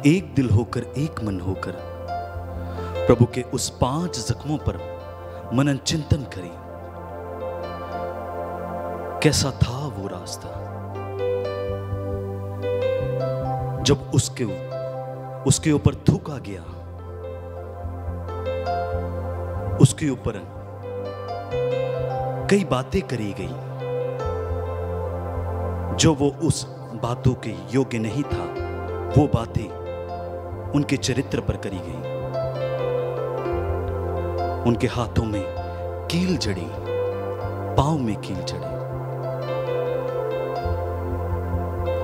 एक दिल होकर, एक मन होकर प्रभु के उस 5 जख्मों पर मनन चिंतन करें। कैसा था वो रास्ता जब उसके ऊपर थूका गया, उसके ऊपर कई बातें करी गई जो वो उस बातों के योग्य नहीं था। वो बातें उनके चरित्र पर करी गई। उनके हाथों में कील जड़ी, पांव में कील जड़ी,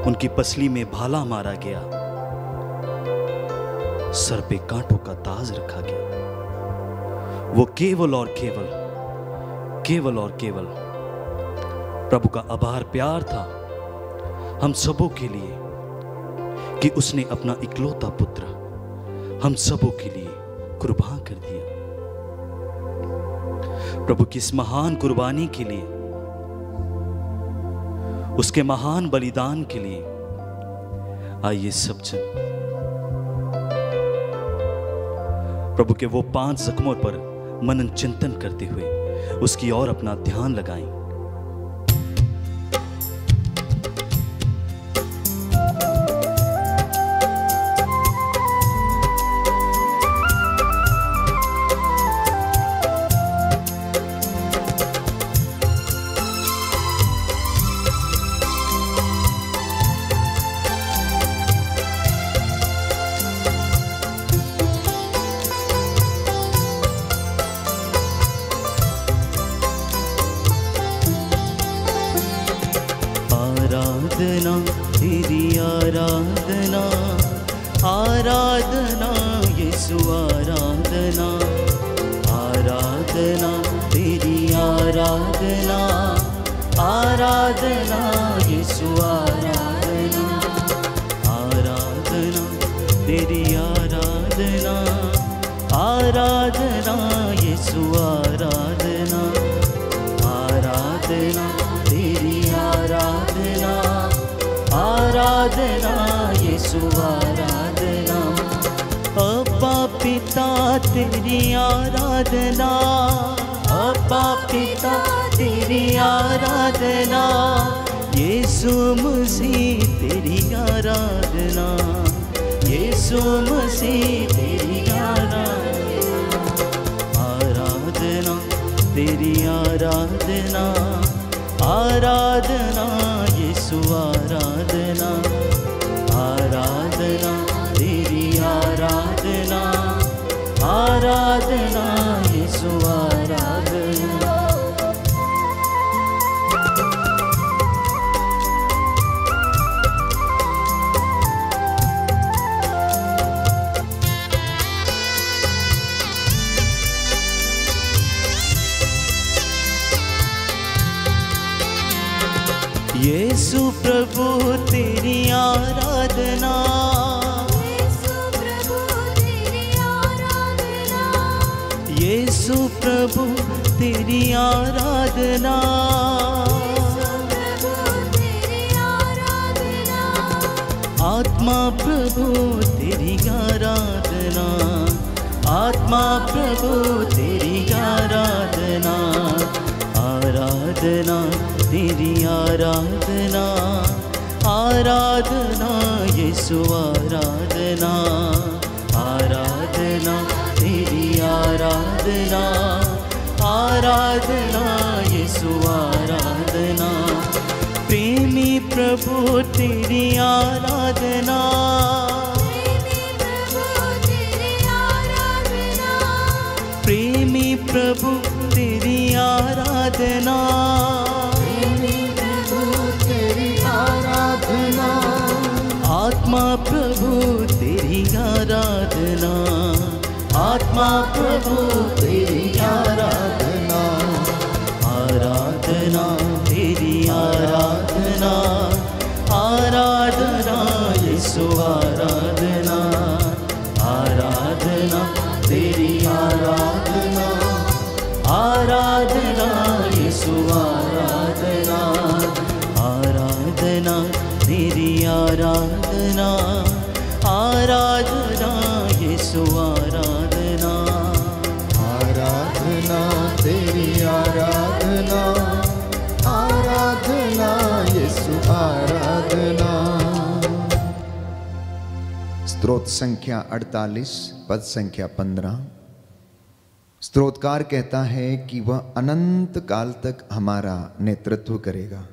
उनकी पसली में भाला मारा गया, सर पे कांटों का ताज रखा गया। वो केवल और केवल प्रभु का आभार प्यार था हम सबों के लिए कि उसने अपना इकलौता पुत्र हम सबों के लिए कुर्बान कर दिया। प्रभु की इस महान कुर्बानी के लिए, उसके महान बलिदान के लिए आइए सब जन प्रभु के वो 5 जख्मों पर मनन चिंतन करते हुए उसकी ओर अपना ध्यान लगाएं। आराधना तेरी आराधना, आराधना यीशु आराधना, आराधना तेरी आराधना, आराधना यीशु आराधना, आराधना तेरी आराधना, आराधना यीशु आराधना, आराधना तेरी आराधना, आराधना यीशु आराधना। अब्बा पिता तेरी आराधना, अब्बा पिता तेरी आराधना, यीशु मसीह तेरी आराधना, यीशु मसीह तेरी आराधना, आराधना तेरी आराधना, आराधना यीशु आराधना, आराधना तेरी आराधना, आराधना यीशु आराधना। यीशु प्रभु तेरी आराधना, यीशु प्रभु तेरी आराधना, यीशु प्रभु तेरी आराधना, प्रभु तेरी आराधना, आत्मा प्रभु तेरी आराधना, आत्मा प्रभु तेरी आराधना, आराधना तेरी आराधना, आराधना यीशु आराधना, आराधना तेरी आराधना, आराधना यीशु आराधना। प्रेमी प्रभु तेरी आराधना, प्रेमी प्रभु तेरी आराधना, प्रेमी प्रभु तेरी आराधना, आत्मा प्रभु तेरी आराधना, आत्मा प्रभु तेरी आराधना, आराधना तेरी आराधना, आराधना यीशु आराधना, आराधना तेरी आराधना, आराधना यीशु आराधना, आराधना तेरी आराधना, आराधना यीशु आराधना आराधना तेरी आराधना, आराधना यीशु आराधना। स्तोत्र संख्या 48 पद संख्या 15। स्तोत्रकार कहता है कि वह अनंत काल तक हमारा नेतृत्व करेगा।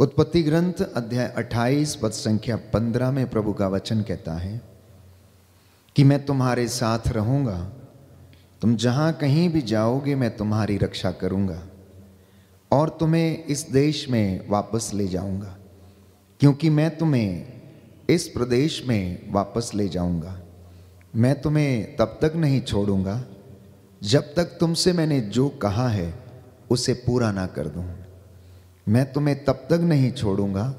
उत्पत्ति ग्रंथ अध्याय 28 पद संख्या 15 में प्रभु का वचन कहता है कि मैं तुम्हारे साथ रहूंगा, तुम जहां कहीं भी जाओगे मैं तुम्हारी रक्षा करूंगा और तुम्हें इस देश में वापस ले जाऊंगा, क्योंकि मैं तुम्हें इस प्रदेश में वापस ले जाऊंगा। मैं तुम्हें तब तक नहीं छोड़ूंगा जब तक तुमसे मैंने जो कहा है उसे पूरा ना कर दूं। मैं तुम्हें तब तक नहीं छोड़ूंगा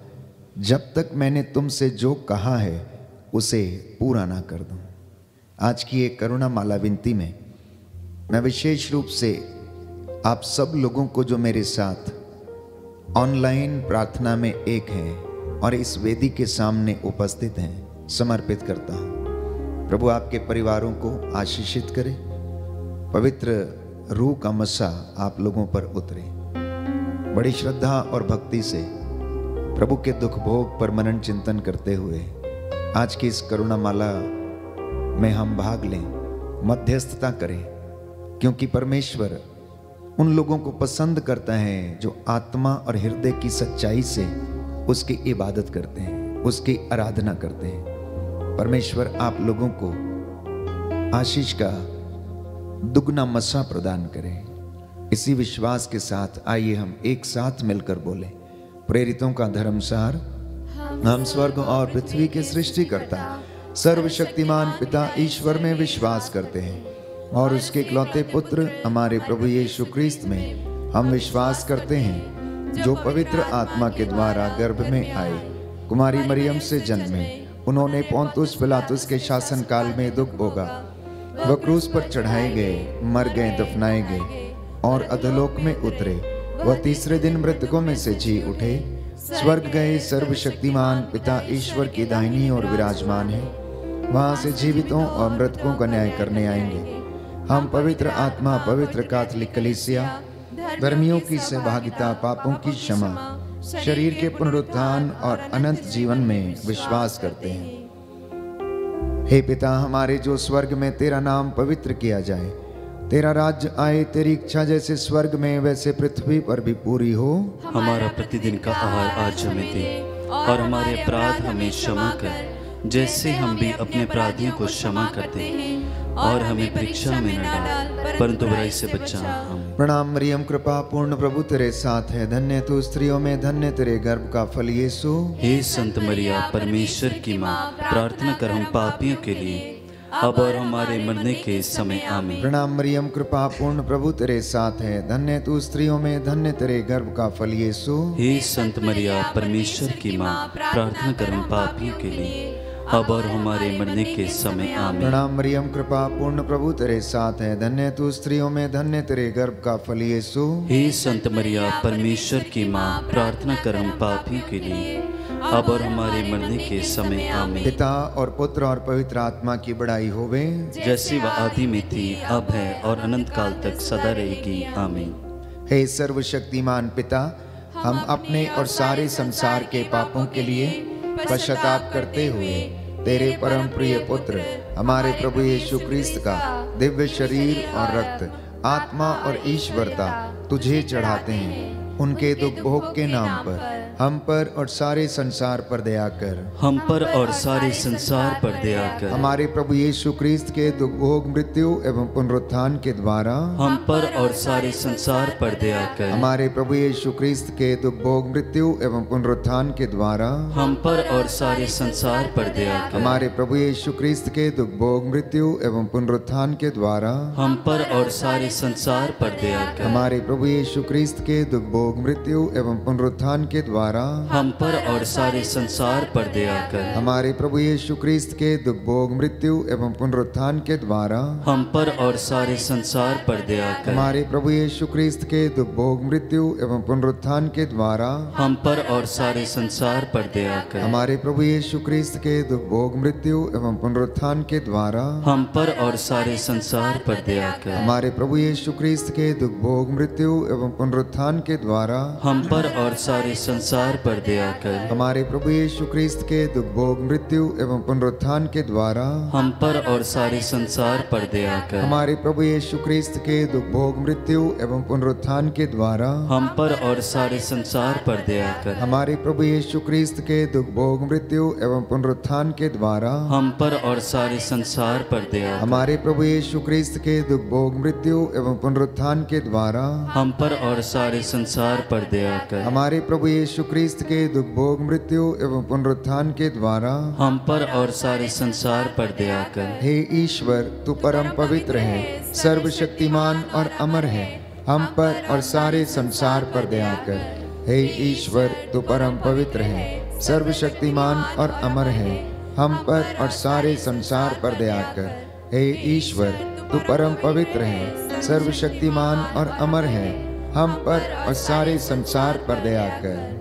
जब तक मैंने तुमसे जो कहा है उसे पूरा ना कर दूं। आज की एक करुणा माला विनती में मैं विशेष रूप से आप सब लोगों को जो मेरे साथ ऑनलाइन प्रार्थना में एक हैं और इस वेदी के सामने उपस्थित हैं समर्पित करता हूं। प्रभु आपके परिवारों को आशीषित करे, पवित्र रूह का मसा आप लोगों पर उतरे। बड़ी श्रद्धा और भक्ति से प्रभु के दुख भोग पर मनन चिंतन करते हुए आज की इस करुणा माला में हम भाग लें, मध्यस्थता करें, क्योंकि परमेश्वर उन लोगों को पसंद करता है जो आत्मा और हृदय की सच्चाई से उसकी इबादत करते हैं, उसकी आराधना करते हैं। परमेश्वर आप लोगों को आशीष का दुगना मसा प्रदान करें। इसी विश्वास के साथ आइए हम एक साथ मिलकर बोलें, प्रेरितों का धर्मसार। हम स्वर्ग और पृथ्वी के सृष्टिकर्ता सर्वशक्तिमान पिता ईश्वर में विश्वास करते हैं और उसके इकलौते पुत्र हमारे प्रभु यीशु क्रिस्त में हम विश्वास करते हैं, जो पवित्र आत्मा के द्वारा गर्भ में आए, कुमारी मरियम से जन्मे, उन्होंने पोंतुस पिलातुस के शासन काल में दुख भोगा, वह क्रूस पर चढ़ाए गए, मर गए, दफनाए गए और अधोलोक में उतरे, वह तीसरे दिन मृतकों में से जी उठे, स्वर्ग गए, सर्वशक्तिमान पिता ईश्वर की दाहिनी ओर विराजमान है, वहां से जीवितों और मृतकों का न्याय करने आएंगे। हम पवित्र आत्मा, पवित्र कैथोलिक कलीसिया, धर्मियों की सहभागिता, पापों की क्षमा, शरीर के पुनरुत्थान और अनंत जीवन में विश्वास करते हैं। हे पिता हमारे जो स्वर्ग में, तेरा नाम पवित्र किया जाए, तेरा राज्य आए, तेरी इच्छा जैसे स्वर्ग में वैसे पृथ्वी पर भी पूरी हो। हमारा प्रतिदिन का आहार आज हमें दे और हमारे अपराध हमें क्षमा कर, जैसे हम भी अपने अपराधियों को क्षमा करते हैं, और हमें परीक्षा में न डाल परंतु बुराई से बचा। आमीन। प्रणाम मरियम, कृपा पूर्ण प्रभु तेरे साथ है, धन्य तू स्त्रियों में, धन्य तेरे गर्भ का फल यीशु। हे संत मरिया परमेश्वर की माँ, प्रार्थना कर हम पापियों के लिए अब और हमारे मरने के समय। आमीन। प्रणाम मरियम, कृपा पूर्ण प्रभु तेरे साथ है, धन्य तू स्त्रियों में, धन्य तेरे गर्भ का फल यीशु। हे संत मरिया परमेश्वर की माँ, प्रार्थना कर हम पापियों के लिए अब और हमारे मरने के समय। आमीन। प्रणाम मरियम, कृपा पूर्ण प्रभु तेरे साथ है, धन्य तू स्त्रियों में, धन्य तेरे गर्भ का फल यीशु। हे संत मरिया परमेश्वर की माँ, प्रार्थना कर हम पापियों के लिए अब और हमारे मरने के समय। आमीन। पिता और पुत्र और पवित्र आत्मा की बड़ाई होवे, जैसी वह आदि में थी, अब है और अनंत काल तक सदा रहेगी। आमीन। हे सर्वशक्तिमान पिता, हम अपने और सारे संसार के पापों के लिए पश्चाताप करते हुए तेरे परम प्रिय पुत्र हमारे प्रभु यीशु क्रिस्त का दिव्य शरीर और रक्त, आत्मा और ईश्वरता तुझे चढ़ाते हैं। उनके दुख भोग के नाम पर हम पर और सारे संसार पर दया कर। हम पर और सारे संसार पर दया कर। हमारे प्रभु यीशु क्रिस्त के दुख भोग, मृत्यु एवं पुनरुत्थान के द्वारा हम पर और सारे संसार पर दया कर। हमारे प्रभु यीशु क्रिस्त के दुख भोग, मृत्यु एवं पुनरुत्थान के द्वारा हम पर और सारे संसार पर दया कर। हमारे प्रभु यीशु क्रिस्त के दुख भोग, मृत्यु एवं पुनरुत्थान के द्वारा हम पर और सारे संसार पर दया कर। हमारे प्रभु यीशु क्रिस्त के दुख भोग, मृत्यु एवं पुनरुत्थान के द्वारा द्वारा हम पर और सारे संसार पर दया कर। हमारे प्रभु यीशु क्रिस्त के दुख भोग मृत्यु एवं पुनरुत्थान के द्वारा हम पर और सारे संसार पर दया कर। हमारे प्रभु यीशु क्रिस्त के दुख भोग मृत्यु एवं पुनरुत्थान के द्वारा हम पर और सारे संसार पर दया कर। हमारे प्रभु यीशु क्रिस्त के दुख भोग मृत्यु एवं पुनरुत्थान के द्वारा हम पर और सारे संसार पर दया कर। हमारे प्रभु यीशु क्रिस्त के दुख भोग मृत्यु एवं पुनरुत्थान के द्वारा हम पर और सारे संसार पर दया कर। हमारे प्रभु यीशु क्रिस्त के दुख भोग मृत्यु एवं पुनरुत्थान के द्वारा हम पर और सारे संसार पर दया कर। हमारे प्रभु यीशु क्रिस्त के दुख भोग मृत्यु एवं पुनरुत्थान के द्वारा हम पर और सारे संसार पर दया कर। हमारे प्रभु यीशु क्रिस्त के दुख भोग मृत्यु एवं पुनरुत्थान के द्वारा हम पर और सारे संसार पर दया कर। हमारे प्रभु यीशु क्रिस्त के दुख भोग मृत्यु एवं पुनरुत्थान के द्वारा हम पर और सारे संसार पर दया कर। हमारे प्रभु यीशु क्रिस्त के दुख भोग मृत्यु एवं पुनरुत्थान के द्वारा हम पर और सारे संसार पर दया कर। हे ईश्वर, तू परम पवित्र है, सर्वशक्तिमान और अमर है, हम पर और सारे संसार पर दया कर। हे ईश्वर, तू परम पवित्र है, सर्वशक्तिमान और अमर है, हम पर और सारे संसार पर दया कर। हे ईश्वर, तू परम पवित्र है, सर्वशक्तिमान और अमर है, हम पर और सारे संसार पर दया कर।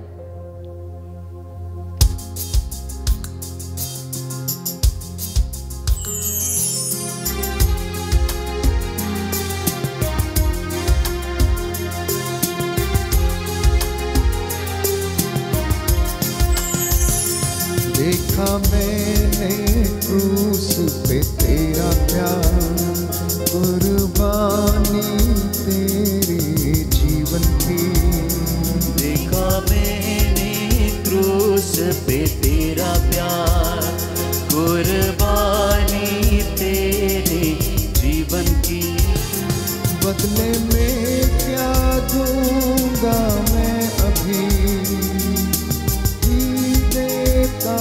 देखा मैंने क्रूस पे तेरा प्यार, कुर्बानी तेरे जीवन की। देखा मैंने क्रूस पे तेरा प्यार, कुर्बानी तेरे जीवन की। बदले में क्या दूंगा मैं अभी, देता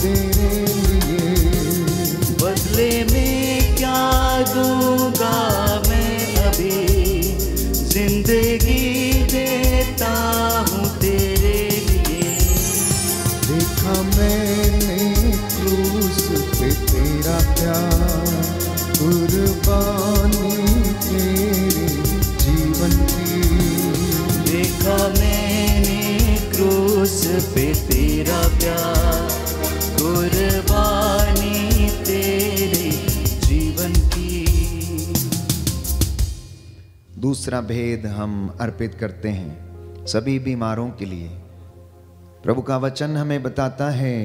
तेरे लिए। बदले में क्या दूंगा मैं अभी, जिंदगी देता हूँ तेरे लिए। देखा मैंने क्रूस पे तेरा प्यार, कुर्बानी तेरे जीवन की। देखा मैंने क्रूस पे तेरा प्यार, कुर्बानी तेरे जीवन की। दूसरा भेद हम अर्पित करते हैं सभी बीमारों के लिए। प्रभु का वचन हमें बताता है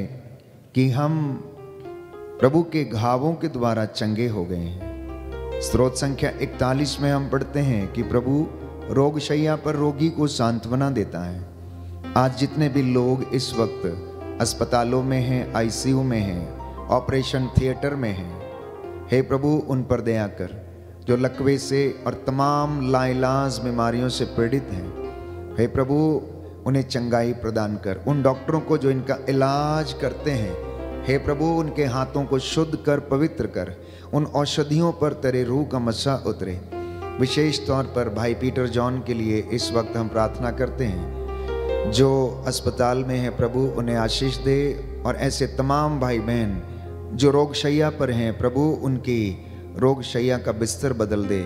कि हम प्रभु के घावों के द्वारा चंगे हो गए हैं। स्रोत संख्या 41 में हम पढ़ते हैं कि प्रभु रोगशैया पर रोगी को सांत्वना देता है। आज जितने भी लोग इस वक्त अस्पतालों में हैं, आईसीयू में हैं, ऑपरेशन थिएटर में हैं, हे प्रभु उन पर दया कर। जो लकवे से और तमाम लाइलाज बीमारियों से पीड़ित हैं, हे प्रभु उन्हें चंगाई प्रदान कर। उन डॉक्टरों को जो इनका इलाज करते हैं, हे प्रभु उनके हाथों को शुद्ध कर, पवित्र कर। उन औषधियों पर तेरे रूह का मस्सा उतरे। विशेष तौर पर भाई पीटर जॉन के लिए इस वक्त हम प्रार्थना करते हैं, जो अस्पताल में है प्रभु उन्हें आशीष दे। और ऐसे तमाम भाई बहन जो रोगशैया पर हैं, प्रभु उनकी रोगशैया का बिस्तर बदल दे।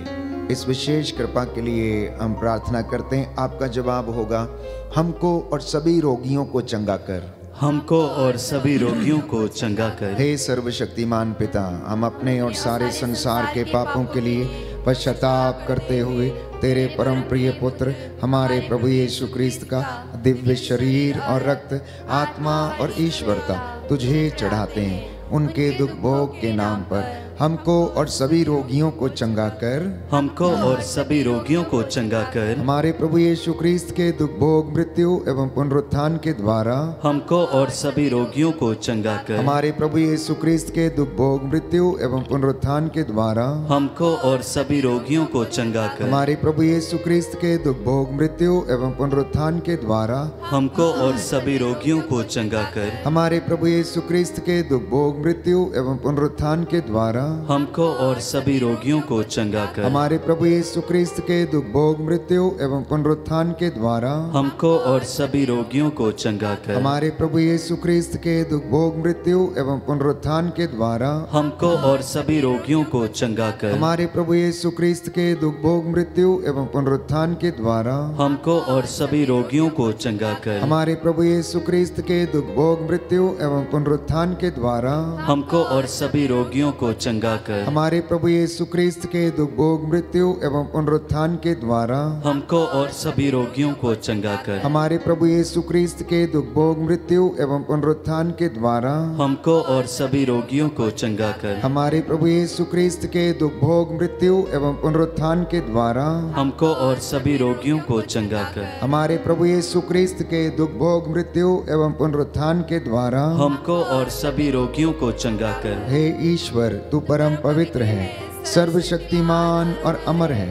इस विशेष कृपा के लिए हम प्रार्थना करते हैं। आपका जवाब होगा, हमको और सभी रोगियों को चंगा कर। हमको और सभी रोगियों को चंगा कर। हे सर्वशक्तिमान पिता, हम अपने और सारे संसार के पापों के लिए पश्चाताप करते हुए तेरे परम प्रिय पुत्र हमारे प्रभु यीशु क्रिस्त का दिव्य शरीर और रक्त, आत्मा और ईश्वरता तुझे चढ़ाते हैं। उनके दुख भोग के नाम पर हमको और सभी रोगियों को चंगा कर। हमको और सभी रोगियों को चंगा कर। हमारे प्रभु यीशु क्रिस्त के दुख भोग मृत्यु एवं पुनरुत्थान के द्वारा हमको और सभी रोगियों को चंगा कर। हमारे प्रभु यीशु क्रिस्त के दुख भोग मृत्यु एवं पुनरुत्थान के द्वारा हमको और सभी रोगियों को चंगा कर। हमारे प्रभु यीशु क्रिस्त के दुख भोग मृत्यु एवं पुनरुत्थान के द्वारा हमको और सभी रोगियों को चंगा कर। हमारे प्रभु यीशु क्रिस्त के दुख भोग मृत्यु एवं पुनरुत्थान के द्वारा हमको और सभी रोगियों को चंगा कर। हमारे प्रभु यीशु क्रिस्त के दुख भोग मृत्यु एवं पुनरुत्थान के द्वारा हमको और सभी रोगियों को चंगा कर। हमारे प्रभु यीशु क्रिस्त के दुख भोग मृत्यु एवं पुनरुत्थान के द्वारा हमको और सभी रोगियों को चंगा कर। हमारे प्रभु यीशु क्रिस्त के दुख भोग मृत्यु एवं पुनरुत्थान के द्वारा हमको और सभी रोगियों को चंगा कर। हमारे प्रभु यीशु क्रिस्त के दुख भोग मृत्यु एवं पुनरुत्थान के द्वारा हमको और सभी रोगियों को चंगा कर। हमारे प्रभु यीशु क्रिस्त के दुख भोग मृत्यु एवं पुनरुत्थान के द्वारा हमको और सभी रोगियों को चंगा कर। हमारे प्रभु यीशु क्रिस्त के दुख भोग मृत्यु एवं पुनरुत्थान के द्वारा हमको और सभी रोगियों को चंगा कर। हमारे प्रभु यीशु क्रिस्त के दुख भोग मृत्यु एवं पुनरुत्थान के द्वारा हमको और सभी रोगियों को चंगा कर। हमारे प्रभु यीशु क्रिस्त के दुख भोग मृत्यु एवं पुनरुत्थान के द्वारा हमको और सभी रोगियों को चंगा कर। हे ईश्वर, तू परम पवित्र है, सर्वशक्तिमान और अमर है,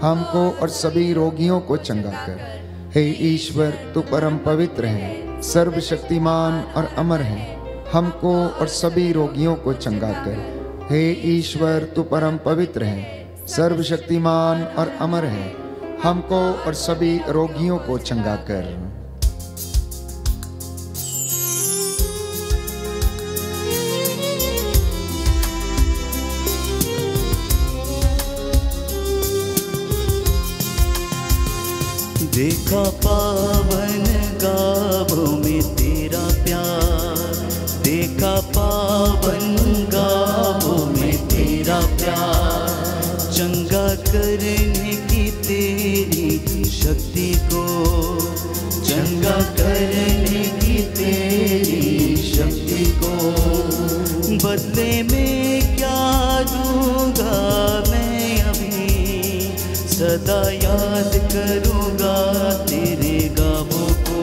हमको और सभी रोगियों को चंगा कर। हे ईश्वर, तू परम पवित्र है, सर्वशक्तिमान और अमर है, हमको और सभी रोगियों को चंगा कर। हे ईश्वर, तू परम पवित्र है, सर्वशक्तिमान और अमर है, हमको और सभी रोगियों को चंगा कर। देखा पावन गावों में तेरा प्यार, देखा पावन गावों में तेरा प्यार, चंगा करने की तेरी शक्ति को, चंगा करने की तेरी शक्ति को, बदले में क्या दूंगा मैं अभी, सदा याद करूंगा तेरे गावों को।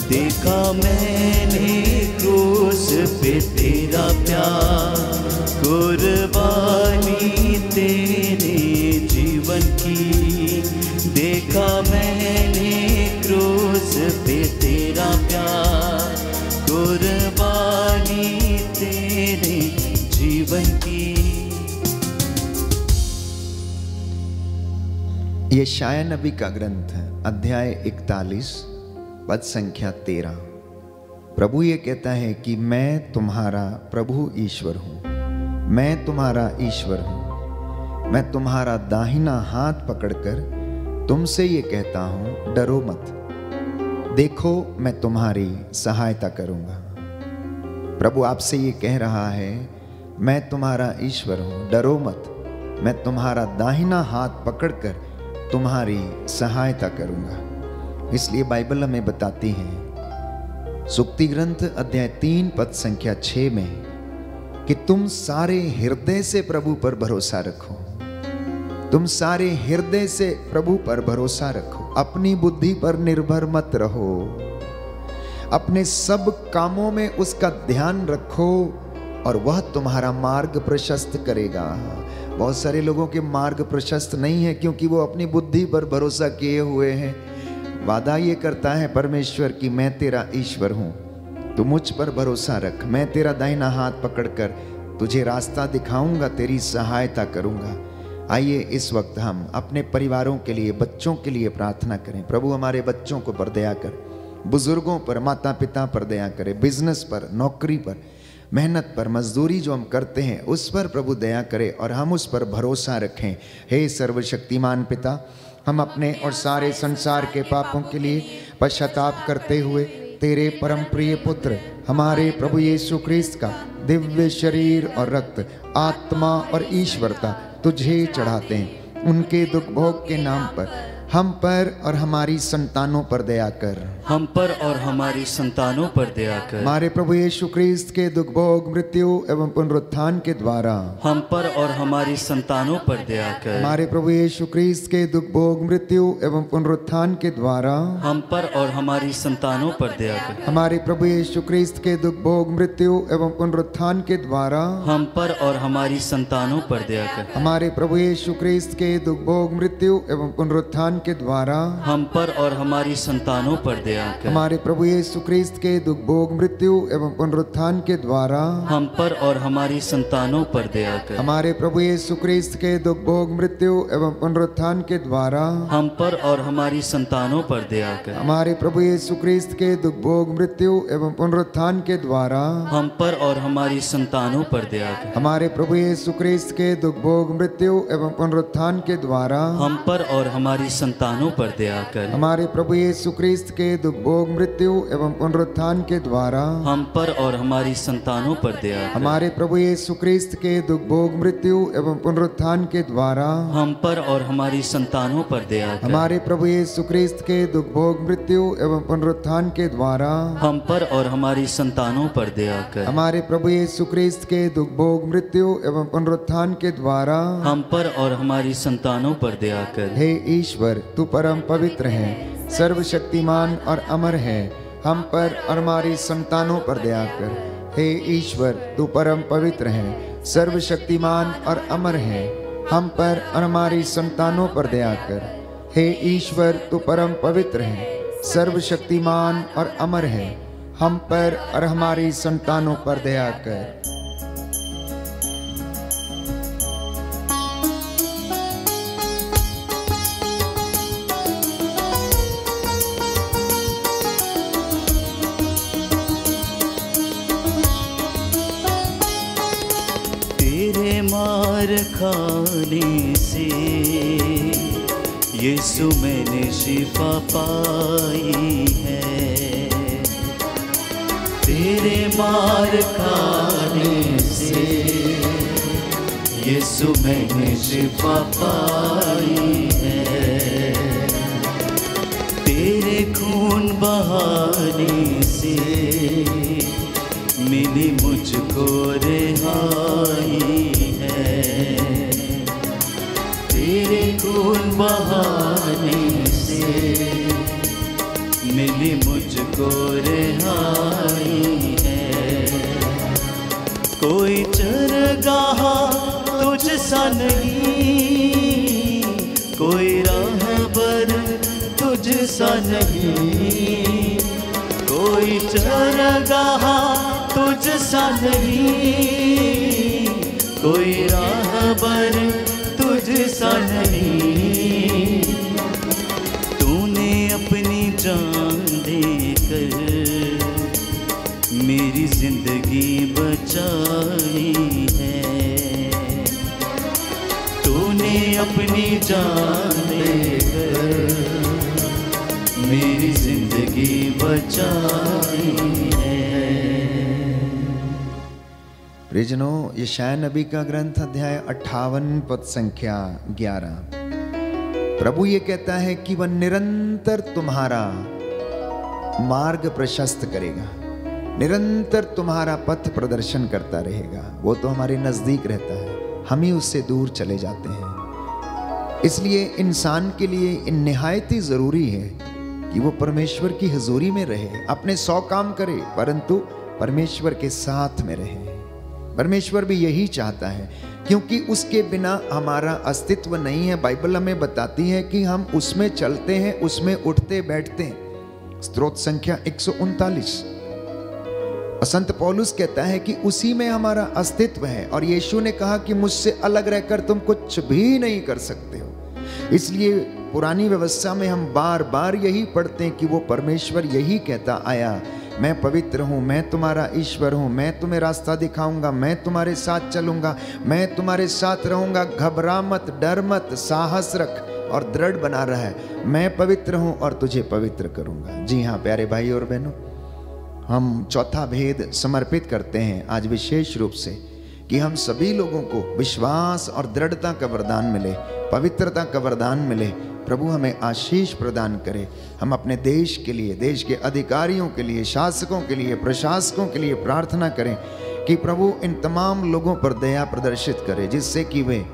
देखा मैंने क्रूस पे तेरा प्यार, कुर्बानी तेरे जीवन की, देखा मैंने क्रूस पे तेरा प्यार, कुर्बानी तेरे जीवन की। यशाया नबी का ग्रंथ अध्याय 41 पद संख्या 13। प्रभु ये कहता है कि मैं तुम्हारा प्रभु ईश्वर हूँ, मैं तुम्हारा ईश्वर हूँ, मैं तुम्हारा दाहिना हाथ पकड़कर तुमसे ये कहता हूँ, डरो मत, देखो मैं तुम्हारी सहायता करूँगा। प्रभु आपसे ये कह रहा है, मैं तुम्हारा ईश्वर हूँ, डरो मत, मैं तुम्हारा दाहिना हाथ पकड़कर तुम्हारी सहायता करूंगा। इसलिए बाइबल हमें बताती है सुक्ति ग्रंथ अध्याय 3 पद संख्या 6 में कि तुम सारे हृदय से प्रभु पर भरोसा रखो, तुम सारे हृदय से प्रभु पर भरोसा रखो, अपनी बुद्धि पर निर्भर मत रहो, अपने सब कामों में उसका ध्यान रखो और वह तुम्हारा मार्ग प्रशस्त करेगा। बहुत सारे लोगों के मार्ग प्रशस्त नहीं है क्योंकि वो अपनी बुद्धि पर भरोसा किए हुए हैं। वादा ये करता है परमेश्वर कि मैं तेरा ईश्वर हूँ, तू मुझ पर भरोसा रख, मैं तेरा दाहिना हाथ पकड़कर तुझे रास्ता दिखाऊंगा, तेरी सहायता करूंगा। आइए इस वक्त हम अपने परिवारों के लिए, बच्चों के लिए प्रार्थना करें। प्रभु हमारे बच्चों को पर दया कर, बुजुर्गों पर, माता पिता पर दया करे, बिजनेस पर, नौकरी पर, मेहनत पर, मजदूरी जो हम करते हैं उस पर प्रभु दया करे और हम उस पर भरोसा रखें। हे सर्वशक्तिमान पिता, हम अपने और सारे संसार के पापों के लिए पश्चाताप करते हुए तेरे परम प्रिय पुत्र हमारे प्रभु यीशु क्रिस्त का दिव्य शरीर और रक्त, आत्मा और ईश्वरता तुझे चढ़ाते हैं। उनके दुख भोग के नाम पर हम पर और हमारी संतानों पर दया कर, हम पर और हमारी संतानों पर दया कर। हमारे प्रभु यीशु क्रिस्त के दुख भोग मृत्यु एवं पुनरुत्थान के द्वारा हम पर और हमारी संतानों पर दया कर। हमारे प्रभु यीशु क्रिस्त के दुख भोग मृत्यु एवं पुनरुत्थान के द्वारा हम पर और हमारी संतानों पर दया कर। हमारे प्रभु यीशु क्रिस्त के दुख भोग मृत्यु एवं पुनरुत्थान के द्वारा हम पर और हमारी संतानों पर दया कर। हमारे प्रभु यीशु क्रिस्त के दुख भोग मृत्यु एवं पुनरुत्थान के द्वारा हम पर और हमारी संतानों पर दया कर। हमारे प्रभु यीशु ख्रीस्त के दुख भोग मृत्यु एवं पुनरुत्थान के द्वारा हम पर और हमारी संतानों पर दया कर। हमारे प्रभु यीशु ख्रीस्त के दुख भोग मृत्यु एवं पुनरुत्थान के द्वारा हम पर और हमारी संतानों पर दया कर। हमारे प्रभु यीशु ख्रीस्त के दुख भोग मृत्यु एवं पुनरुत्थान के द्वारा हम पर और हमारी संतानों पर दया कर। हमारे प्रभु यीशु ख्रीस्त के दुख भोग मृत्यु एवं पुनरुत्थान के द्वारा हम पर और हमारी संतानों पर दया कर। हमारे प्रभु यीशु ख्रीस्त के दुख भोग मृत्यु एवं पुनरुत्थान के द्वारा हम पर और हमारी संतानों पर दया कर। हमारे प्रभु यीशु ख्रीस्त के दुख भोग मृत्यु एवं पुनरुत्थान के द्वारा हम पर और हमारी संतानों पर दया कर। हमारे प्रभु यीशु ख्रीस्त के दुख भोग मृत्यु एवं पुनरुत्थान के द्वारा हम पर और हमारी संतानों पर दया कर। हमारे प्रभु यीशु ख्रीस्त के दुख भोग मृत्यु एवं पुनरुत्थान के द्वारा हम पर और हमारी संतानों पर दया कर। हे ईश्वर, तू परम पवित्र है, सर्वशक्तिमान और अमर है, हम पर और हमारी संतानों पर दया कर। हे ईश्वर, तू परम पवित्र है, सर्वशक्तिमान और अमर है, हम पर और हमारी संतानों पर दया कर। हे ईश्वर, तू परम पवित्र है, सर्वशक्तिमान और अमर है, हम पर और हमारी संतानों पर दया कर। तेरे मार खाने से यीशु मैंने शिफा पाई है। तेरे मार खाने से यीशु मैंने शिफा पाई है। तेरे खून बहाने से मिली मुझको रिहाई है। तेरे खून बहाने से मिली मुझको रिहाई है। कोई चरगाह तुझ सा नहीं, कोई राहबर तुझ सा नहीं, कोई चरगाह तुझ सा नहीं, कोई राहबर तुझ सा नहीं। तूने अपनी जान देकर मेरी जिंदगी बचाई है। तूने अपनी जान देकर मेरी जिंदगी बचाई है। प्रियजनों, यशायाह नबी का ग्रंथ अध्याय 58 पद संख्या 11। प्रभु ये कहता है कि वह निरंतर तुम्हारा मार्ग प्रशस्त करेगा, निरंतर तुम्हारा पथ प्रदर्शन करता रहेगा। वो तो हमारे नजदीक रहता है, हम ही उससे दूर चले जाते हैं। इसलिए इंसान के लिए निहायत ही जरूरी है कि वो परमेश्वर की हुजूरी में रहे, अपने 100 काम करे परंतु परमेश्वर के साथ में रहे। परमेश्वर भी यही चाहता है, क्योंकि उसके बिना हमारा अस्तित्व नहीं है। बाइबल हमें बताती है कि हम उसमें चलते हैं, उसमें उठते बैठते हैं। स्तोत्र संख्या 139। संत पौलुस कहता है कि उसी में हमारा अस्तित्व है, और यीशु ने कहा कि मुझसे अलग रहकर तुम कुछ भी नहीं कर सकते हो। इसलिए पुरानी व्यवस्था में हम बार बार यही पढ़ते हैं कि वो परमेश्वर यही कहता आया, मैं पवित्र हूँ, मैं तुम्हारा ईश्वर हूँ, मैं तुम्हें रास्ता दिखाऊंगा, मैं तुम्हारे साथ चलूंगा, मैं तुम्हारे साथ रहूंगा, घबरा मत, डर मत, साहस रख और दृढ़ बना रहा। मैं पवित्र हूँ और तुझे पवित्र करूंगा। जी हाँ प्यारे भाई और बहनों, हम चौथा भेद समर्पित करते हैं आज विशेष रूप से कि हम सभी लोगों को विश्वास और दृढ़ता का वरदान मिले, पवित्रता का वरदान मिले। प्रभु हमें आशीष प्रदान करे। हम अपने देश के लिए, देश के अधिकारियों के लिए, शासकों के लिए, प्रशासकों के लिए प्रार्थना करें कि प्रभु इन तमाम लोगों पर दया प्रदर्शित करे, जिससे कि वे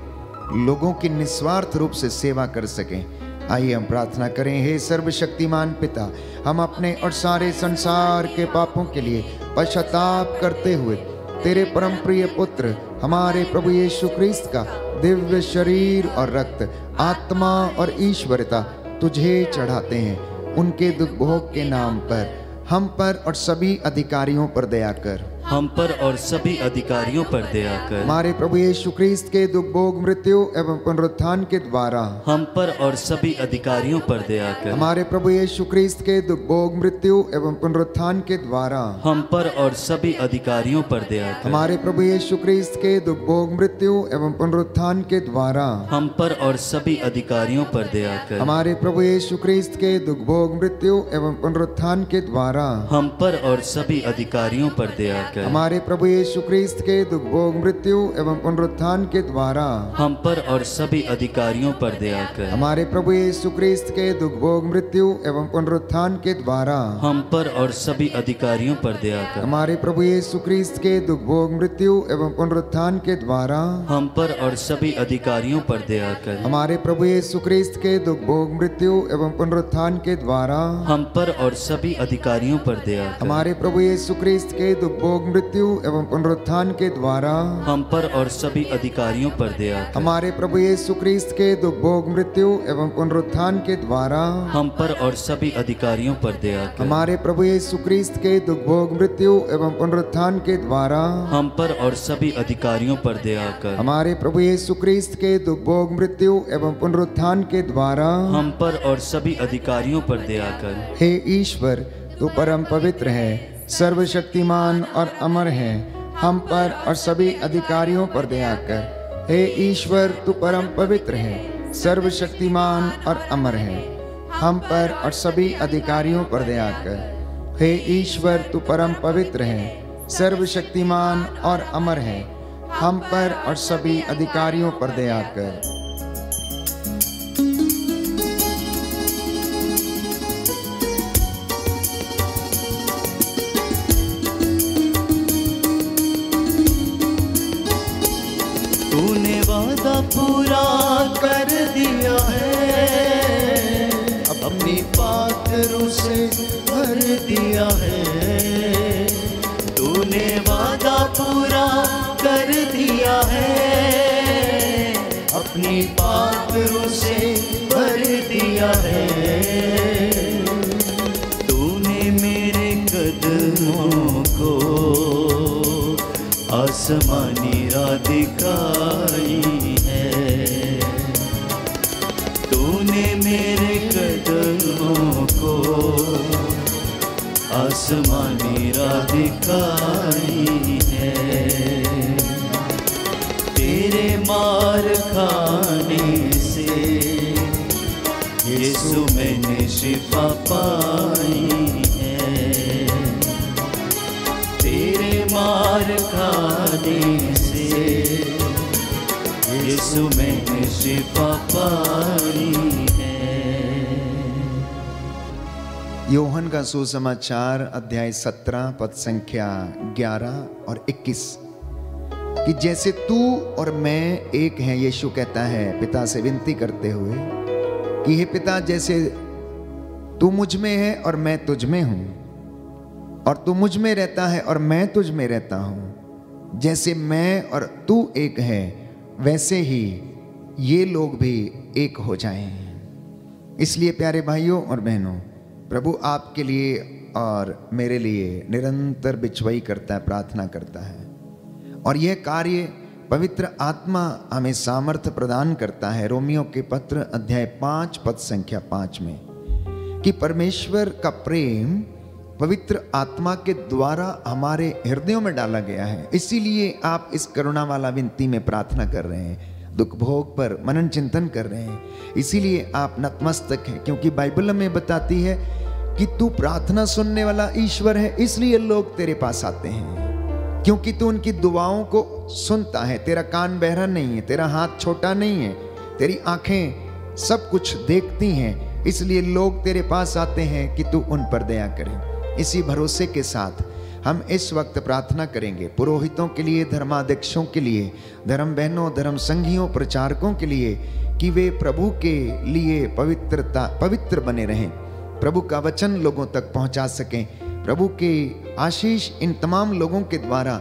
लोगों की निस्वार्थ रूप से सेवा कर सकें। आइए हम प्रार्थना करें। हे सर्वशक्तिमान पिता, हम अपने और सारे संसार के पापों के लिए पश्चाताप करते हुए तेरे परम प्रिय पुत्र हमारे प्रभु यीशु ख्रीस्त का दिव्य शरीर और रक्त, आत्मा और ईश्वरता तुझे चढ़ाते हैं, उनके दुख भोग के नाम पर हम पर और सभी अधिकारियों पर दया कर। हम पर और सभी अधिकारियों पर दया कर। हमारे प्रभु यीशु क्रिस्त के दुख भोग मृत्यु एवं पुनरुत्थान के द्वारा हम पर और सभी अधिकारियों पर दया कर। हमारे प्रभु यीशु क्रिस्त के दुख भोग मृत्यु एवं पुनरुत्थान के द्वारा हम पर और सभी अधिकारियों पर दया कर। हमारे प्रभु यीशु क्रिस्त के दुख भोग मृत्यु एवं पुनरुत्थान के द्वारा हम पर और सभी अधिकारियों पर दया कर। हमारे प्रभु यीशु क्रिस्त के दुख भोग मृत्यु एवं पुनरुत्थान के द्वारा हम पर और सभी अधिकारियों पर दया कर। हमारे प्रभु यीशु क्रिस्त के दुख भोग मृत्यु एवं पुनरुत्थान के द्वारा हम पर और सभी अधिकारियों पर दया कर। हमारे प्रभु यीशु क्रिस्त के दुख भोग मृत्यु एवं पुनरुत्थान के द्वारा हम पर और सभी अधिकारियों पर दया कर। हमारे प्रभु यीशु क्रिस्त के दुख भोग मृत्यु एवं पुनरुत्थान के द्वारा हम पर और सभी अधिकारियों पर दया कर। हमारे प्रभु यीशु क्रिस्त के दुख भोग मृत्यु एवं पुनरुत्थान के द्वारा हम पर और सभी अधिकारियों पर दया कर। हमारे प्रभु यीशु क्रिस्त के दुख भोग मृत्यु एवं पुनरुत्थान के द्वारा हम पर और सभी अधिकारियों पर दया कर। हमारे प्रभु यीशु क्रिस्त के दुख भोग मृत्यु एवं पुनरुत्थान के द्वारा हम पर और सभी अधिकारियों पर दया कर। हमारे प्रभु यीशु क्रिस्त के दुख भोग मृत्यु एवं पुनरुत्थान के द्वारा हम पर और सभी अधिकारियों पर दया कर। हमारे प्रभु यीशु क्रिस्त के दुख भोग मृत्यु एवं पुनरुत्थान के द्वारा हम पर और सभी अधिकारियों पर दया कर। हे ईश्वर, तू परम पवित्र है, सर्वशक्तिमान और अमर है, हम पर और सभी अधिकारियों पर दया कर। हे ईश्वर, तू परम पवित्र है, सर्वशक्तिमान और अमर है, हम पर और सभी अधिकारियों पर दया कर। हे ईश्वर, तू परम पवित्र है, सर्वशक्तिमान और अमर है, हम पर और सभी अधिकारियों पर दया कर। तूने वादा पूरा कर दिया है, अपनी पाक रूह से भर दिया है। तूने वादा पूरा कर दिया है, अपनी पाक रूह से भर दिया है। तूने मेरे कदमों को आसमानी राह दिखाई है। तूने मेरे कदमों को आसमानी राह दिखाई है। तेरे मार खाने से यीशु मैंने शिफा पाई है। तेरे मार खाने से यीशु मैंने शिफा पाई है। यूहन्ना का सुसमाचार अध्याय 17 पद संख्या 11 और 21 कि जैसे तू और मैं एक हैं, यीशु कहता है पिता से विनती करते हुए कि हे पिता, जैसे तू मुझ में है और मैं तुझ में हूं, और तू मुझ में रहता है और मैं तुझ में रहता हूं, जैसे मैं और तू एक है, वैसे ही ये लोग भी एक हो जाएं। इसलिए प्यारे भाइयों और बहनों, प्रभु आपके लिए और मेरे लिए निरंतर बिचवाई करता है, प्रार्थना करता है, और यह कार्य पवित्र आत्मा हमें सामर्थ्य प्रदान करता है। रोमियो के पत्र अध्याय 5 पद संख्या 5 में कि परमेश्वर का प्रेम पवित्र आत्मा के द्वारा हमारे हृदयों में डाला गया है। इसीलिए आप इस करुणा वाला विनती में प्रार्थना कर रहे हैं, दुख भोग पर मनन चिंतन कर रहे हैं, इसीलिए आप नतमस्तक हैं, क्योंकि बाइबल हमें बताती है कि तू प्रार्थना सुनने वाला ईश्वर है, इसलिए लोग तेरे पास आते हैं, क्योंकि तू उनकी दुआओं को सुनता है। तेरा कान बहरा नहीं है, तेरा हाथ छोटा नहीं है, तेरी आंखें सब कुछ देखती हैं, इसलिए लोग तेरे पास आते हैं कि तू उन पर दया करे। इसी भरोसे के साथ हम इस वक्त प्रार्थना करेंगे पुरोहितों के लिए, धर्माध्यक्षों के लिए, धर्म बहनों, धर्म संघियों, प्रचारकों के लिए, कि वे प्रभु के लिए पवित्र बने रहें, प्रभु का वचन लोगों तक पहुंचा सकें, प्रभु के आशीष इन तमाम लोगों के द्वारा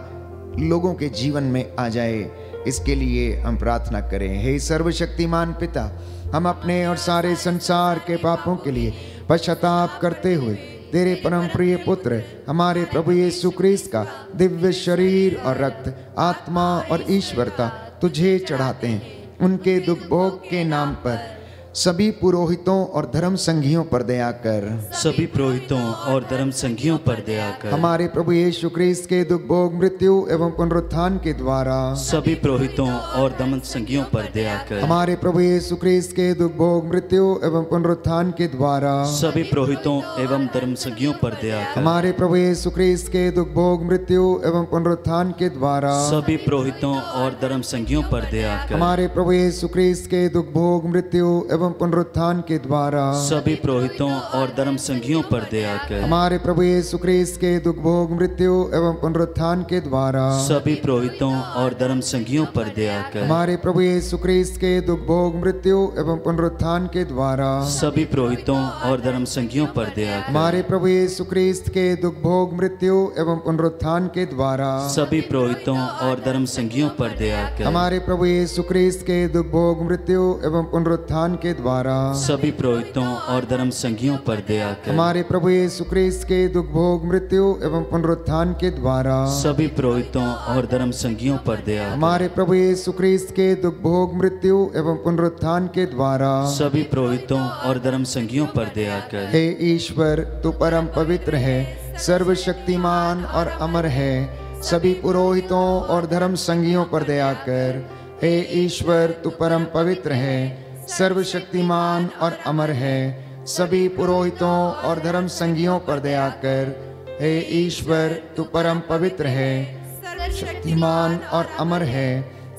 लोगों के जीवन में आ जाए, इसके लिए हम प्रार्थना करें। हे सर्वशक्तिमान पिता, हम अपने और सारे संसार के पापों के लिए पश्चाताप करते हुए तेरे परम प्रिय पुत्र हमारे प्रभु यीशु क्रिस्त का दिव्य शरीर और रक्त, आत्मा और ईश्वरता तुझे चढ़ाते हैं। उनके दुख भोग के नाम पर सभी पुरोहितों और धर्म संघियों पर दया कर। सभी पुरोहितों और धर्म संघियों पर दया कर। हमारे प्रभु यीशु क्रिस्त के दुख भोग, मृत्यु एवं पुनरुत्थान के द्वारा सभी पुरोहितों और धर्म संघियों पर दया कर। हमारे प्रभु यीशु क्रिस्त के दुख भोग, मृत्यु एवं पुनरुत्थान के द्वारा सभी पुरोहितों एवं धर्म संघियों पर दया कर। हमारे प्रभु यीशु क्रिस्त के दुख भोग, मृत्यु एवं पुनरुत्थान के द्वारा सभी पुरोहितों और धर्म संघियों पर दया कर। हमारे प्रभु यीशु क्रिस्त के दुख भोग, मृत्यु एवं पुनरुत्थान के द्वारा सभी पुरोहितों और धर्म संघियों पर दया कर। हमारे प्रभु यीशु क्रिस्त के दुख भोग, मृत्यु एवं पुनरुत्थान के द्वारा सभी पुरोहितों और धर्म संघियों पर दया कर। हमारे प्रभु यीशु क्रिस्त के दुख भोग, मृत्यु एवं पुनरुत्थान के द्वारा सभी पुरोहितों और धर्म संघियों पर दया कर। हमारे प्रभु यीशु क्रिस्त के दुख भोग, मृत्यु एवं पुनरुत्थान के द्वारा सभी पुरोहितों और धर्म संघियों पर दया कर। हमारे प्रभु यीशु क्रिस्त के दुख भोग, मृत्यु एवं पुनरुत्थान के द्वारा सभी पुरोहितों और धर्म संघियों पर दया कर। हमारे प्रभु यीशु क्रिस्त के दुख भोग, मृत्यु एवं पुनरुत्थान के द्वारा सभी पुरोहितों और धर्म संघियों पर दया कर। हमारे प्रभु यीशु क्रिस्त के दुख भोग, मृत्यु एवं पुनरुत्थान के द्वारा सभी पुरोहितों और धर्म संघियों पर दया कर। हे ईश्वर, तू परम पवित्र है, सर्वशक्तिमान और अमर है, सभी पुरोहितों और धर्म संघियों पर दया कर। हे ईश्वर, तू परम पवित्र है, सर्वशक्तिमान और अमर है, सभी पुरोहितों और धर्म संघियों पर दया कर। हे ईश्वर, तू परम पवित्र है, शक्तिमान और अमर है,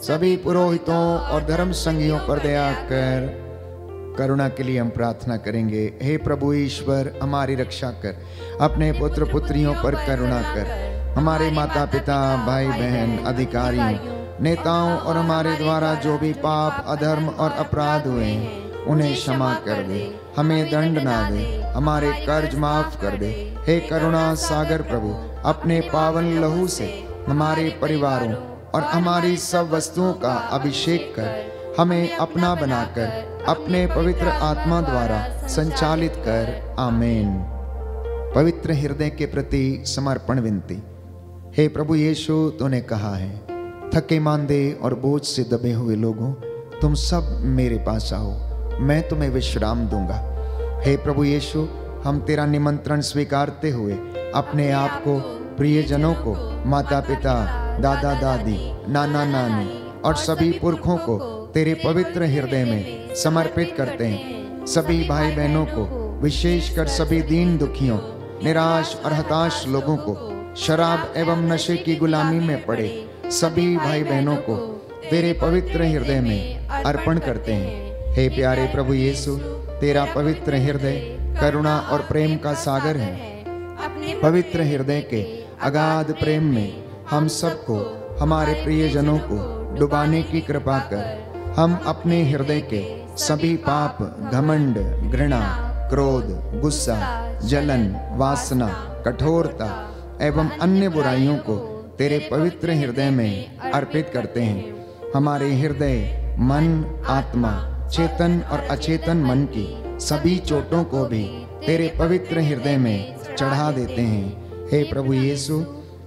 सभी पुरोहितों और धर्म संघियों पर दया कर। करुणा के लिए हम प्रार्थना करेंगे। हे प्रभु ईश्वर, हमारी रक्षा कर, अपने पुत्र पुत्रियों पर करुणा कर। हमारे माता पिता, भाई बहन, अधिकारियों, नेताओं और हमारे द्वारा जो भी पाप, अधर्म और अपराध हुए हैं उन्हें क्षमा कर दे, हमें दंड ना दे, हमारे कर्ज माफ कर दे। हे करुणा सागर प्रभु, अपने पावन लहू से हमारे परिवारों और हमारी सब वस्तुओं का अभिषेक कर, हमें अपना बनाकर अपने पवित्र आत्मा द्वारा संचालित कर। आमीन। पवित्र हृदय के प्रति समर्पण विनती। हे प्रभु यीशु, तूने कहा है, थके मांदे और बोझ से दबे हुए लोगों, तुम सब मेरे पास आओ, मैं तुम्हें विश्राम दूंगा। हे प्रभु यीशु, हम तेरा निमंत्रण स्वीकारते हुए अपने आप को, प्रियजनों को, माता पिता, दादा दादी, नाना नानी और सभी पुरखों को तेरे पवित्र हृदय में समर्पित करते हैं। सभी भाई बहनों को, विशेषकर सभी दीन दुखियों, निराश और हताश लोगों को, शराब एवं नशे की गुलामी में पड़े सभी भाई बहनों को तेरे पवित्र हृदय में अर्पण करते हैं। हे प्यारे प्रभु यीशु, तेरा पवित्र हृदय करुणा और प्रेम का सागर है। पवित्र हृदय के अगाध प्रेम में हम सबको, हमारे प्रियजनों को डुबाने की कृपा कर। हम अपने हृदय के सभी पाप, घमंड, घृणा, क्रोध, गुस्सा, जलन, वासना, कठोरता एवं अन्य बुराइयों को तेरे पवित्र हृदय में अर्पित करते हैं। हमारे हृदय, मन, आत्मा, चेतन और अचेतन मन की सभी चोटों को भी तेरे पवित्र हृदय में चढ़ा देते हैं। हे प्रभु यीशु,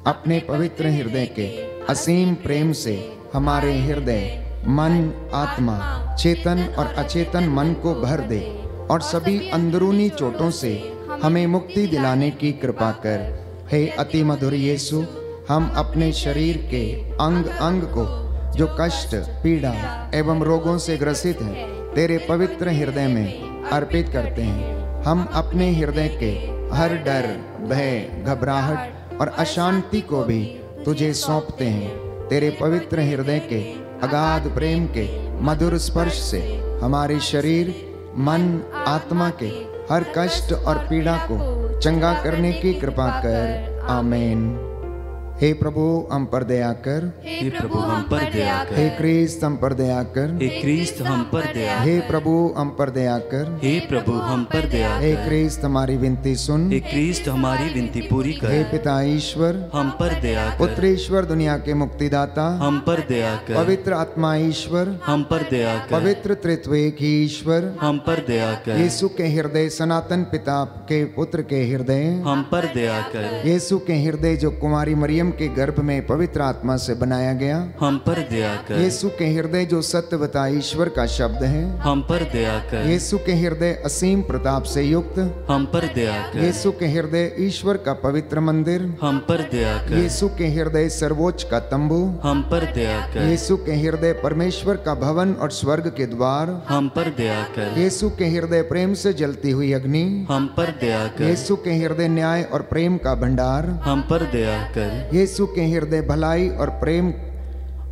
अपने पवित्र हृदय के असीम प्रेम से हमारे हृदय, मन, आत्मा, चेतन और अचेतन मन को भर दे और सभी अंदरूनी चोटों से हमें मुक्ति दिलाने की कृपा कर। हे अति मधुर यीशु, हम अपने शरीर के अंग अंग को जो कष्ट, पीड़ा एवं रोगों से ग्रसित है, तेरे पवित्र हृदय में अर्पित करते हैं। हम अपने हृदय के हर डर, भय, घबराहट और अशांति को भी तुझे सौंपते हैं। तेरे पवित्र हृदय के अगाध प्रेम के मधुर स्पर्श से हमारे शरीर, मन, आत्मा के हर कष्ट और पीड़ा को चंगा करने की कृपा कर। आमीन। हे प्रभु हम पर दया कर। हे प्रभु हम पर दया हे कर। क्रिस्त हम पर दया कर। हे क्रिस्त हम पर दया हे कर। प्रभु हम पर दया कर। हे प्रभु हम पर दया हे कर। क्रिस्त हमारी विनती सुन। हे क्रिस्त हमारी विनती पूरी हे कर। पिता ईश्वर, हम पर दया कर। पुत्र ईश्वर, दुनिया के मुक्तिदाता, हम पर दया कर। पवित्र आत्मा ईश्वर, हम पर दया कर। पवित्र त्रित्व एक ही ईश्वर, हम पर दया कर। यीशु के हृदय, सनातन पिता के पुत्र के हृदय, हम पर दया कर। यीशु के हृदय जो कुमारी मरियम के गर्भ में पवित्र आत्मा से बनाया गया, हम पर दया कर। यीशु के हृदय जो सत्यवता ईश्वर का शब्द है, हम पर दया कर। यीशु के हृदय असीम प्रताप से युक्त, हम पर दया कर। यीशु के हृदय ईश्वर का पवित्र मंदिर, हम पर दया कर। यीशु के हृदय सर्वोच्च का तंबू, हम पर दया कर। यीशु के हृदय परमेश्वर का भवन और स्वर्ग के द्वार, हम पर दया कर। यीशु के हृदय प्रेम से जलती हुई अग्नि, हम पर दया कर। यीशु के हृदय न्याय और प्रेम का भंडार, हम पर दया कर। यीशु के हृदय भलाई और प्रेम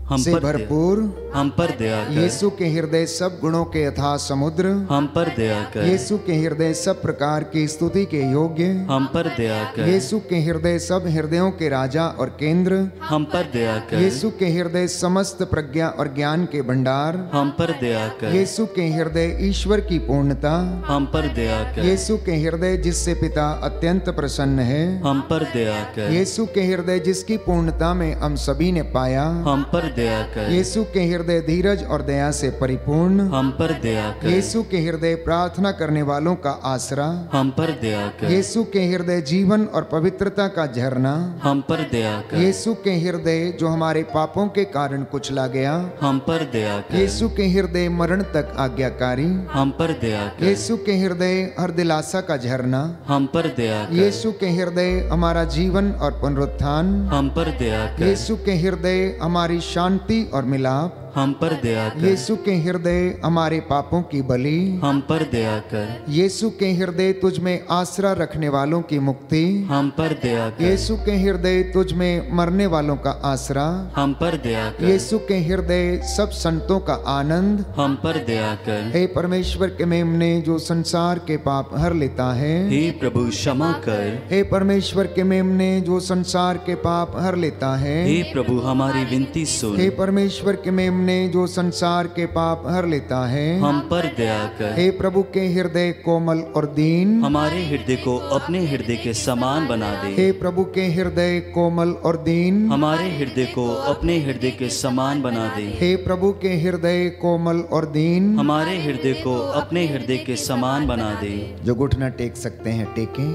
हम से पर भरपूर, हम पर दया कर। यीशु के हृदय सब गुणों के अथाह समुद्र, हम पर दया कर। यीशु के हृदय सब प्रकार की स्तुति के योग्य, हम पर दया कर। यीशु के हृदय सब हृदयों के राजा और केंद्र, हम पर दया कर। यीशु के हृदय समस्त प्रज्ञा और ज्ञान के भंडार, हम पर दया कर। यीशु के हृदय ईश्वर की पूर्णता, हम पर दया कर। यीशु के हृदय जिससे पिता अत्यंत प्रसन्न है, हम पर दया कर। यीशु के हृदय जिसकी पूर्णता में हम सभी ने पाया, हम पर दया कर। यीशु के हृदय धीरज और दया से परिपूर्ण, हम पर दया कर। यीशु के हृदय प्रार्थना करने वालों का आसरा, हम पर दया कर। यीशु के हृदय जीवन और पवित्रता का झरना, हम पर दया कर। यीशु के हृदय जो हमारे पापों के कारण कुचला गया, हम पर दया कर। यीशु के हृदय मरण तक आज्ञाकारी, हम पर दया कर। यीशु के हृदय हर दिलासा का झरना, हम पर दया कर। यीशु के हृदय हमारा जीवन और पुनरुत्थान, हम पर दया कर। यीशु के हृदय हमारी शांति और मिलाप, हम पर दया कर। यीशु के हृदय हमारे पापों की बलि, हम पर दया कर। यीशु के हृदय तुझ में आसरा रखने वालों की मुक्ति, हम पर दया कर। यीशु के हृदय तुझ में मरने वालों का आसरा, हम पर दया कर। यीशु के हृदय सब संतों का आनंद, हम पर दया कर। हे परमेश्वर के मेमने जो संसार के पाप हर लेता है, हे प्रभु क्षमा कर। हे परमेश्वर के मेमने जो संसार के पाप हर लेता है, हे प्रभु हमारी विनती सुन। हे परमेश्वर के मेमने जो संसार के पाप हर लेता है, हम पर दया कर। हे प्रभु के हृदय कोमल और दीन, हमारे हृदय को अपने हृदय के समान बना दे। हे प्रभु के हृदय कोमल और दीन, हमारे हृदय को अपने हृदय के समान बना दे। हे प्रभु के हृदय कोमल और दीन, हमारे हृदय को अपने हृदय के समान बना दे। जो घुटना टेक सकते हैं टेकें,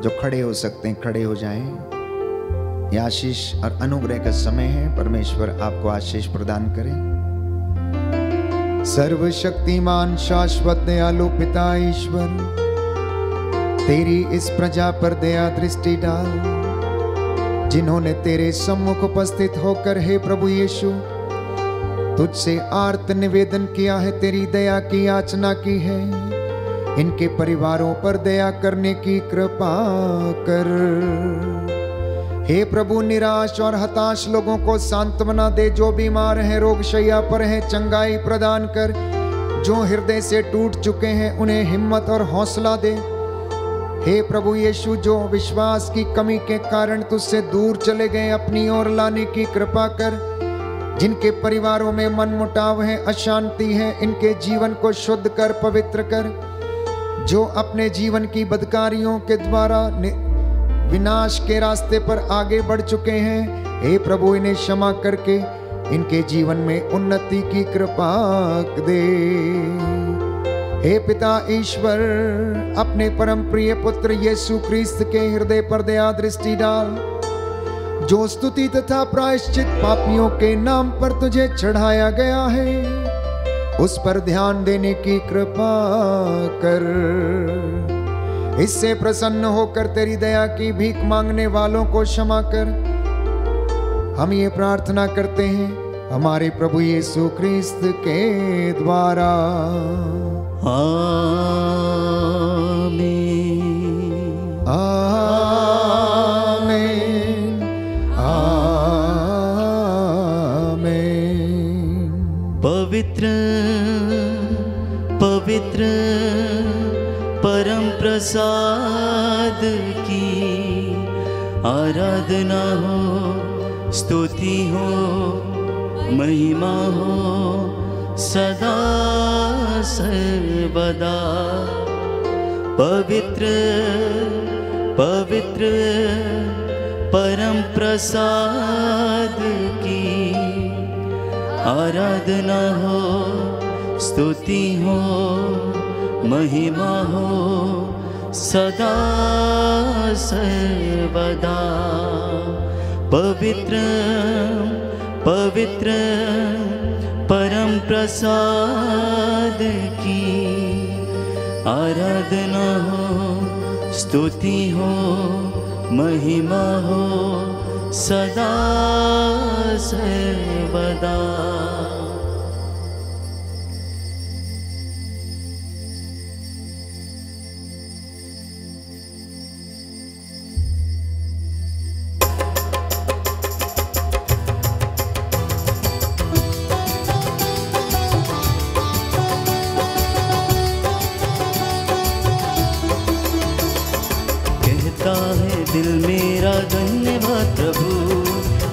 जो खड़े हो सकते हैं खड़े हो जाएं। यह आशीष और अनुग्रह का समय है, परमेश्वर आपको आशीष प्रदान करे। सर्वशक्तिमान शाश्वत दयालु पिता ईश्वर, तेरी इस प्रजा पर दया दृष्टि डाल, जिन्होंने तेरे सम्मुख उपस्थित होकर हे प्रभु यीशु तुझसे आर्त निवेदन किया है, तेरी दया की याचना की है। इनके परिवारों पर दया करने की कृपा कर। हे प्रभु निराश और हताश लोगों को सांत्वना दे, जो बीमार हैं रोग शैया पर हैं चंगाई प्रदान कर, जो हृदय से टूट चुके हैं उन्हें हिम्मत और हौसला दे। हे प्रभु यीशु जो विश्वास की कमी के कारण तुझसे दूर चले गए अपनी ओर लाने की कृपा कर। जिनके परिवारों में मनमुटाव है अशांति है, इनके जीवन को शुद्ध कर पवित्र कर। जो अपने जीवन की बदकारियों के द्वारा विनाश के रास्ते पर आगे बढ़ चुके हैं, हे प्रभु इन्हें क्षमा करके इनके जीवन में उन्नति की कृपा दे। हे पिता ईश्वर अपने परम प्रिय पुत्र यीशु क्रिस्त के हृदय पर दया दृष्टि डाल, जो स्तुति तथा प्रायश्चित पापियों के नाम पर तुझे चढ़ाया गया है, उस पर ध्यान देने की कृपा कर। इससे प्रसन्न होकर तेरी दया की भीख मांगने वालों को क्षमा कर। हम ये प्रार्थना करते हैं हमारे प्रभु यीशु क्रिस्त के द्वारा। आमीन। आमीन। आमीन। पवित्र पवित्र परम प्रसाद की आराधना हो, स्तुति हो, महिमा हो सदा सर्वदा। पवित्र पवित्र परम प्रसाद की आराधना हो, स्तुति हो, महिमा हो सदा सर्वदा। पवित्र पवित्र परम प्रसाद की आराधना हो, स्तुति हो, महिमा हो सदा सर्वदा। दिल मेरा धन्यवाद प्रभु,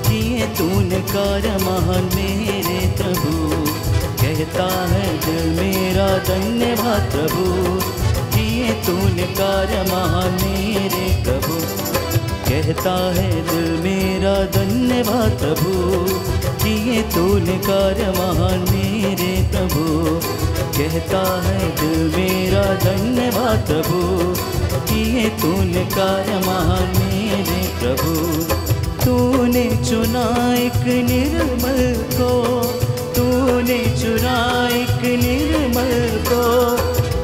किए तूने कार्य महान मेरे प्रभु। कहता है दिल मेरा धन्यवाद प्रभु, किए तूने कार्य महान मेरे प्रभु। कहता है दिल मेरा धन्यवाद प्रभु, किए तूने कार्य महान मेरे प्रभु। कहता है दिल मेरा धन्यवाद प्रभु, किए तूने कार्य महान मेरे प्रभु। तूने चुना एक निर्मल को, तूने चुना एक निर्मल को।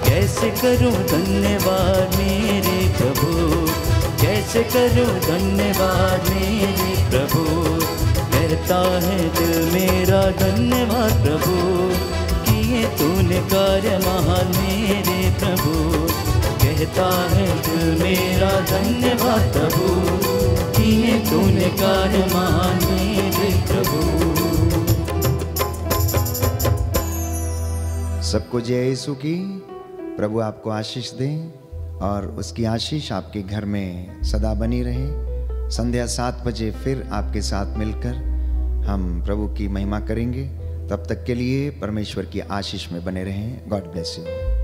कैसे करूं धन्यवाद मेरे प्रभु, कैसे करूं धन्यवाद मेरे प्रभु। कहता है दिल मेरा धन्यवाद प्रभु, किए तूने कार्य महान मेरे प्रभु। कहता है दिल मेरा धन्यवाद प्रभु, किए तूने कार्य महान मेरे प्रभु। सबको जय यीशु की। प्रभु आपको आशीष दे और उसकी आशीष आपके घर में सदा बनी रहे। संध्या 7 बजे फिर आपके साथ मिलकर हम प्रभु की महिमा करेंगे। तब तक के लिए परमेश्वर की आशीष में बने रहें। God bless you.